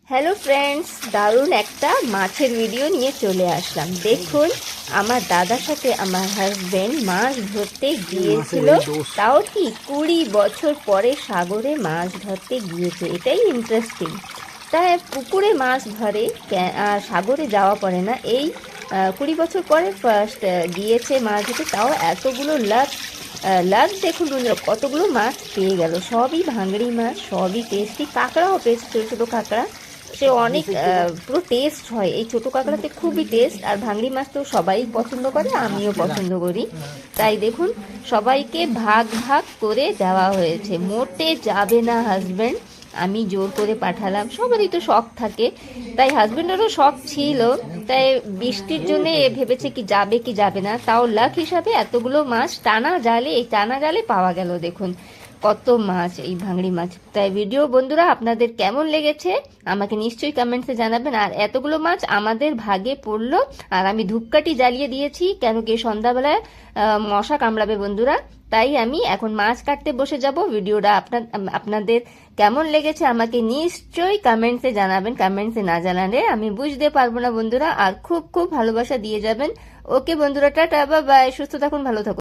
Hello friends, দারুণ একটা মাছের ভিডিও নিয়ে চলে আসলাম। দেখুন, আমার দাদার সাথে আমার হাজবেন্ড মাছ ধরতে গিয়েছিল। তাও কি 20 বছর পরে সাগরে মাছ ধরতে গিয়েছে। এটাই ইন্টারেস্টিং। তাই পুকুরে মাছ ধরে, আর সাগরে যাওয়া পড়ে না। এই 20 বছর পরে ফার্স্ট গিয়েছে মাছ ধরতে, তাও এতগুলো লাখ লাখ। দেখুন বন্ধুরা, কতগুলো মাছ পেয়ে গেল। সবই ভাঙড়ি মাছ, সবই টেস্টি। কাঁকড়াও পেয়েছে, ছোটো ছোটো কাঁকড়া। সে অনেক পুরো টেস্ট হয়। এই ছোটো কাঁকড়াতে খুবই টেস্ট। আর ভাঙড়ি মাছ তো সবাই পছন্দ করে, আমিও পছন্দ করি। তাই দেখুন, সবাইকে ভাগ ভাগ করে দেওয়া হয়েছে। মোটে যাবে না হাজব্যান্ড, আমি জোর করে পাঠালাম। সবারই তো শখ থাকে, তাই হাজব্যান্ডেরও শখ ছিল। তাই বৃষ্টির জন্য ভেবেছে কি যাবে কি যাবে না। তাও লাখ হিসাবে এতগুলো মাছ টানা জালে, এই টানা জালে পাওয়া গেল। দেখুন কত মাছ, এই ভাঙড়ি মাছ। তাই ভিডিও বন্ধুরা আপনাদের কেমন লেগেছে আমাকে নিশ্চয়ই কমেন্টসে জানাবেন। আর এতগুলো মাছ আমাদের ভাগে পড়লো। আর আমি ধূপকাঠি জ্বালিয়ে দিয়েছি, কেন কি সন্ধ্যাবেলায় মশা কামড়াবে বন্ধুরা। তাই আমি এখন মাছ কাটতে বসে যাব। ভিডিওটা আপনাদের কেমন লেগেছে আমাকে নিশ্চয়ই কমেন্টসে জানাবেন। কমেন্টসে না জানালে আমি বুঝতে পারবো না বন্ধুরা। আর খুব খুব ভালোবাসা দিয়ে যাবেন। ওকে বন্ধুরা, টাটা, বাই বাই। সুস্থ থাকুন, ভালো থাকুন।